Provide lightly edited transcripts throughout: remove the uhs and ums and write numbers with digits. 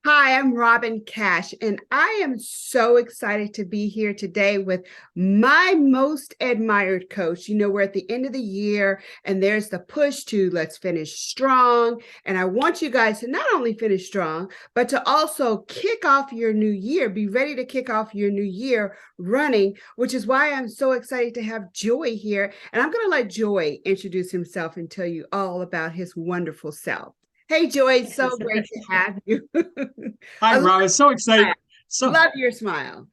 Hi, I'm Robin Cash, and I am so excited to be here today with my most admired coach. We're at the end of the year, and there's the push to let's finish strong. And I want you guys to not only finish strong, but to also kick off your new year, be ready to kick off your new year running, which is why I'm so excited to have Joy here. And I'm going to let Joy introduce himself and tell you all about his wonderful self. Hey, Joy, it's so great to have you. Hi, I love Rob. It's so exciting. your smile. So, Love your smile.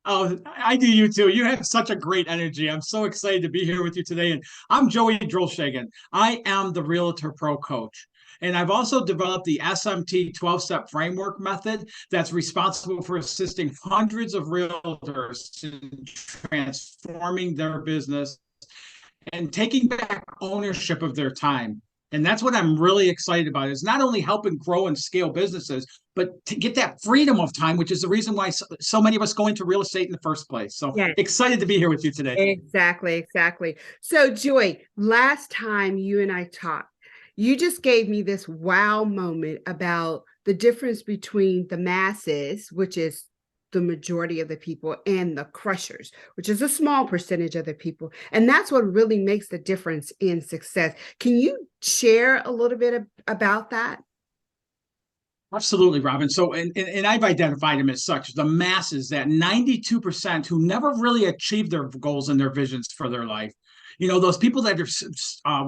oh, I do you too. You have such a great energy. I'm so excited to be here with you today. And I'm Joey Drolshagen. I am the Realtor Pro Coach. And I've also developed the SMT 12-step framework method that's responsible for assisting hundreds of realtors in transforming their business and taking back ownership of their time. And that's what I'm really excited about is not only helping grow and scale businesses, but to get that freedom of time, which is the reason why so many of us go into real estate in the first place. So Yes, excited to be here with you today. exactly. So, Joy, last time you and I talked, you just gave me this wow moment about the difference between the masses, which is the majority of the people, and the crushers, which is a small percentage of the people. And that's what really makes the difference in success. Can you share a little bit about that? Absolutely, Robin. So, and I've identified them as such the masses, that 92% who never really achieved their goals and their visions for their life. You know, those people that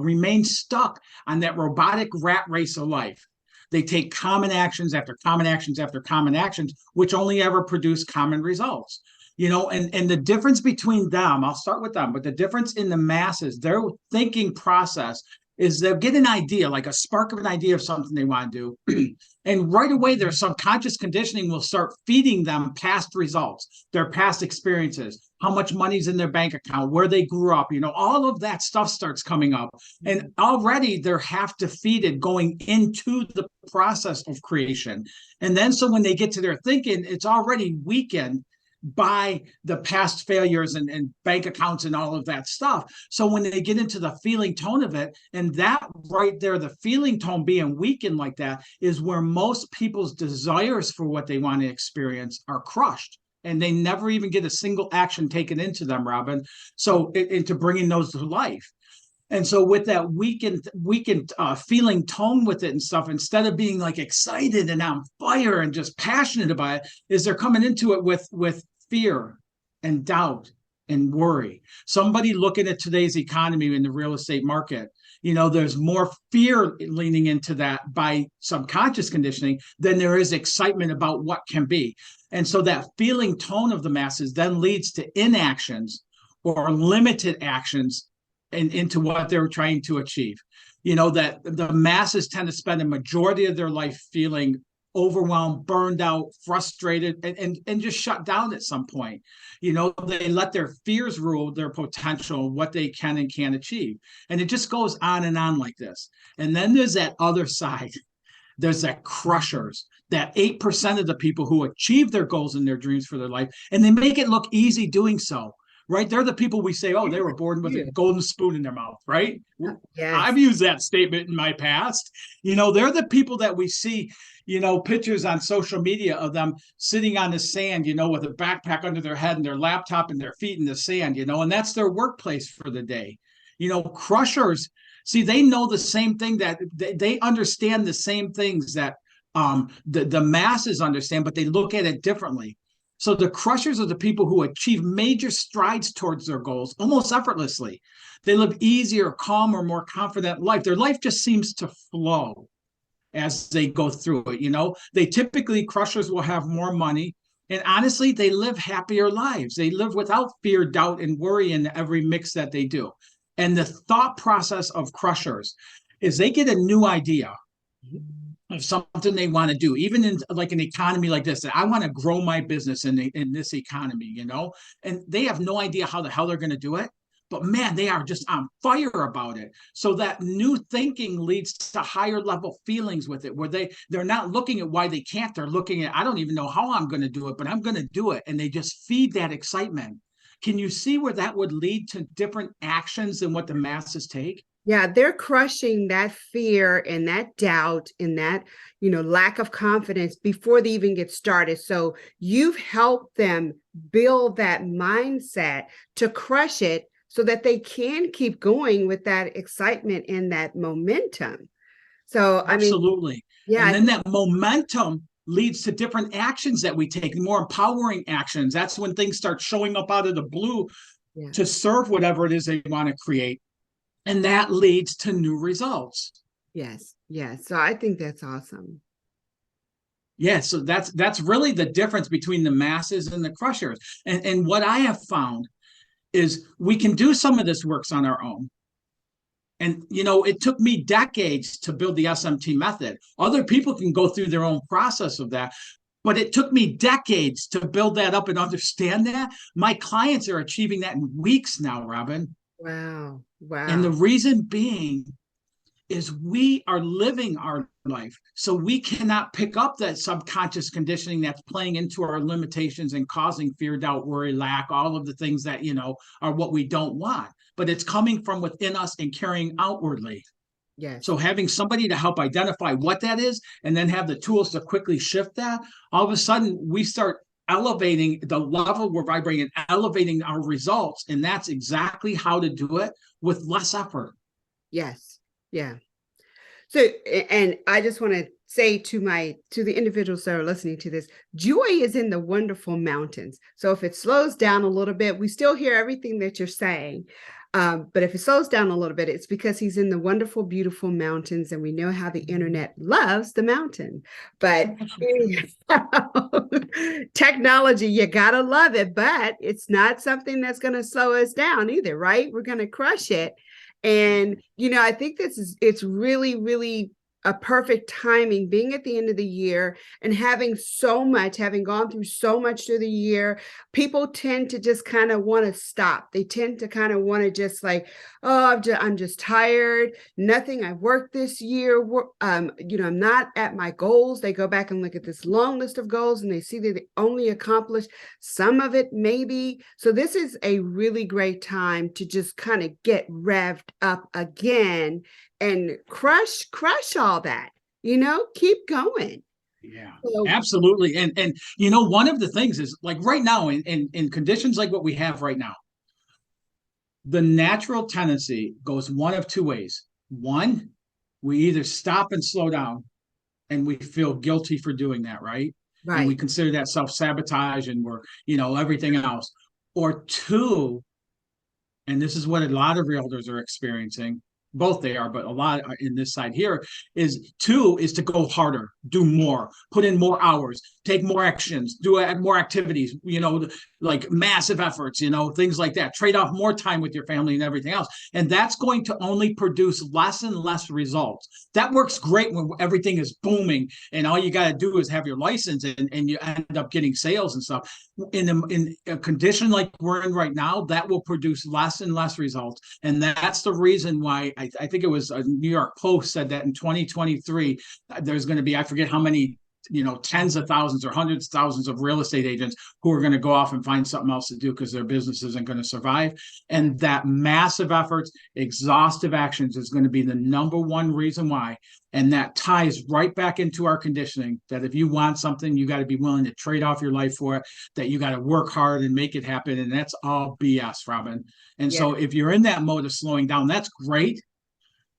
remain stuck on that robotic rat race of life. They take common actions after common actions after common actions, which only ever produce common results. You know, and the difference between them, I'll start with them, but the difference in the masses, their thinking process is they'll get an idea, like a spark of an idea of something they want to do. And right away, their subconscious conditioning will start feeding them past results, their past experiences, how much money's in their bank account, where they grew up, you know, all of that stuff starts coming up. And already they're half defeated going into the process of creation. And then so when they get to their thinking, it's already weakened by the past failures and bank accounts and all of that stuff. So when they get into the feeling tone of it, and that right there, the feeling tone being weakened like that, is where most people's desires for what they want to experience are crushed. And they never even get a single action taken into them, Robin. So into bringing those to life. And so with that weakened feeling tone with it and stuff, instead of being like excited and on fire and just passionate about it, is they're coming into it with fear and doubt and worry. Somebody looking at today's economy in the real estate market, you know, there's more fear leaning into that by subconscious conditioning than there is excitement about what can be. And so that feeling tone of the masses then leads to inactions or limited actions into what they're trying to achieve. You know, that the masses tend to spend a majority of their life feeling overwhelmed, burned out, frustrated, and just shut down at some point. You know, they let their fears rule their potential, what they can and can't achieve. And it just goes on and on like this. And then there's that other side. There's that crushers, that 8% of the people who achieve their goals and their dreams for their life, and they make it look easy doing so, right? They're the people we say, oh, they were born with a golden spoon in their mouth, right? Yes. I've used that statement in my past. You know, they're the people that we see, you know, pictures on social media of them sitting on the sand, you know, with a backpack under their head and their laptop and their feet in the sand, you know, and that's their workplace for the day. You know, crushers, see, they know the same thing, that they understand the same things that the masses understand, but they look at it differently. So the crushers are the people who achieve major strides towards their goals almost effortlessly. They live easier, calmer, more confident life. Their life just seems to flow as they go through it. You know, they typically, crushers will have more money. And honestly, they live happier lives. They live without fear, doubt, and worry in every mix that they do. And the thought process of crushers is they get a new idea of something they want to do, even in like an economy like this, that I want to grow my business in this economy, you know, and they have no idea how the hell they're going to do it. But man, they are just on fire about it. So that new thinking leads to higher level feelings with it, where they're not looking at why they can't. They're looking at, I don't even know how I'm going to do it, but I'm going to do it. And they just feed that excitement. Can you see where that would lead to different actions than what the masses take? Yeah, they're crushing that fear and that doubt and that, lack of confidence before they even get started. So you've helped them build that mindset to crush it so that they can keep going with that excitement and that momentum. So, I mean, Absolutely. yeah, And then that momentum leads to different actions that we take, more empowering actions. That's when things start showing up out of the blue yeah, to serve whatever it is they want to create. And that leads to new results. yes, yes. So I think that's awesome. Yeah, so that's really the difference between the masses and the crushers. And what I have found is we can do some of this works on our own. And it took me decades to build the SMT method. Other people can go through their own process of that, but it took me decades to build that up and understand that. My clients are achieving that in weeks now, Robin. Wow, And the wow. reason being is we are living our life. So we cannot pick up that subconscious conditioning that's playing into our limitations and causing fear, doubt, worry, lack, all of the things that, are what we don't want. But it's coming from within us and carrying outwardly. Yes, So having somebody to help identify what that is and then have the tools to quickly shift that, all of a sudden we start elevating the level we're vibrating and elevating our results. And that's exactly how to do it with less effort. yes, yeah. So, and I just want to say to the individuals that are listening to this, joy is in the wonderful mountains. So if it slows down a little bit, we still hear everything that you're saying. But if it slows down a little bit, it's because he's in the wonderful, beautiful mountains, and we know how the internet loves the mountain. But technology, you gotta love it, but it's not something that's going to slow us down either, right? We're going to crush it. And, I think it's really, really a perfect timing being at the end of the year and having gone through so much through the year. People tend to just kind of want to stop. They tend to kind of want to just like, oh, I'm just tired. Nothing I worked this year. I'm not at my goals. They go back and look at this long list of goals and they see that they only accomplished some of it, maybe. So this is a really great time to just kind of get revved up again and crush all that, keep going. Yeah, So, absolutely. And one of the things is like right now in conditions like what we have right now, the natural tendency goes one of two ways. One, we either stop and slow down and we feel guilty for doing that, right? And we right, consider that self-sabotage and we're, everything else. Or two, and this is what a lot of realtors are experiencing, both they are, but a lot in this side here is two is to go harder, do more, put in more hours, take more actions, do more activities, like massive efforts, things like that. Trade off more time with your family and everything else. And that's going to only produce less and less results. That works great when everything is booming and all you got to do is have your license and you end up getting sales and stuff. In a condition like we're in right now, that will produce less and less results. And that's the reason why I think it was a New York Post said that in 2023, there's going to be, I forget how many, tens of thousands or hundreds of thousands of real estate agents who are going to go off and find something else to do because their business isn't going to survive. And that massive efforts, exhaustive actions is going to be the number one reason why. And that ties right back into our conditioning that if you want something, you got to be willing to trade off your life for it, that you got to work hard and make it happen. And that's all BS, Robin. And yeah, so if you're in that mode of slowing down, that's great.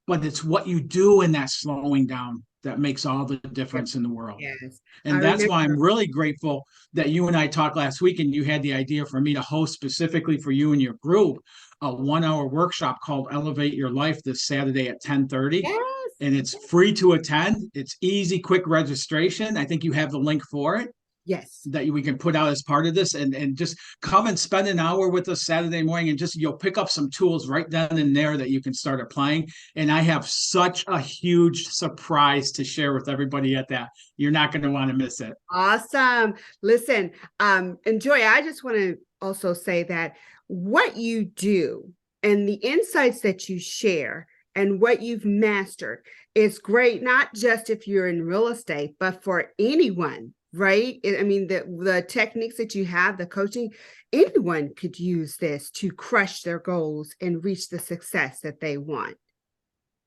But it's what you do in that slowing down that makes all the difference in the world. yes. I And that's why I'm remember. really grateful that you and I talked last week and you had the idea for me to host specifically for you and your group a 1 hour workshop called Elevate Your Life this Saturday at 10:30. Yes, And it's free to attend. It's easy, quick registration. I think you have the link for it yes. that we can put out as part of this and just come and spend an hour with us Saturday morning and just you'll pick up some tools right then and there that you can start applying. And I have such a huge surprise to share with everybody at that. You're not going to want to miss it. Awesome. Listen, and Joy, I just want to also say that what you do and the insights that you share and what you've mastered is great, not just if you're in real estate, but for anyone, right? I mean, the techniques that you have, the coaching, anyone could use this to crush their goals and reach the success that they want.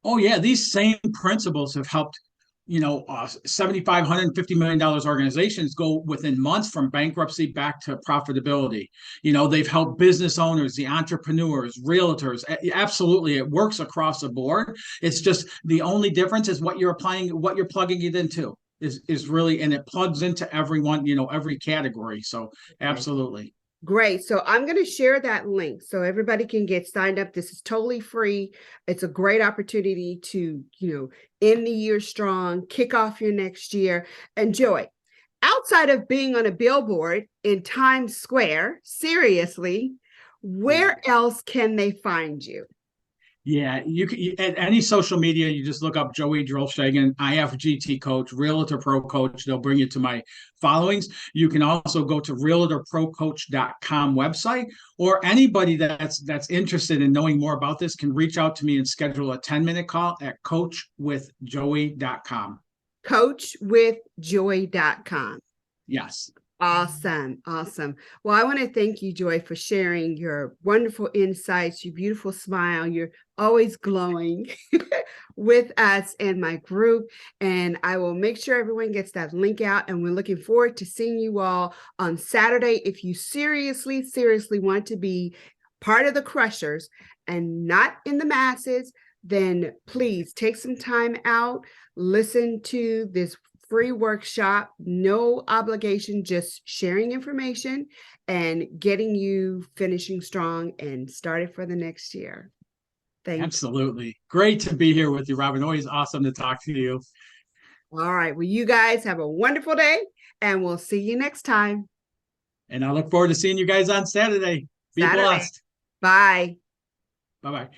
Oh yeah, these same principles have helped, 75, $150 million organizations go within months from bankruptcy back to profitability. They've helped business owners, the entrepreneurs, realtors. Absolutely, it works across the board. It's just the only difference is what you're applying, what you're plugging it into is really, and it plugs into everyone, every category. So Okay. absolutely. Great. So I'm going to share that link so everybody can get signed up. This is totally free. It's a great opportunity to, end the year strong, kick off your next year. And Joy, outside of being on a billboard in Times Square, seriously, Yeah. where else can they find you? Yeah, at any social media, you just look up Joey Drolshagen, IFGT coach, Realtor Pro coach. They'll bring you to my followings. You can also go to realtorprocoach.com website, or anybody that's interested in knowing more about this can reach out to me and schedule a 10-minute call at coachwithjoey.com. Coachwithjoy.com. Yes. Awesome. Awesome. Well, I want to thank you, Joy, for sharing your wonderful insights, your beautiful smile. You're always glowing with us and my group. And I will make sure everyone gets that link out. And we're looking forward to seeing you all on Saturday. If you seriously, seriously want to be part of the Crushers and not in the masses, then please take some time out, listen to this free workshop, no obligation, just sharing information and getting you finishing strong and started for the next year. Thank you. Absolutely. Great to be here with you, Robin. Always awesome to talk to you. All right. Well, you guys have a wonderful day and we'll see you next time. And I look forward to seeing you guys on Saturday. Be Saturday. blessed. Bye. Bye bye.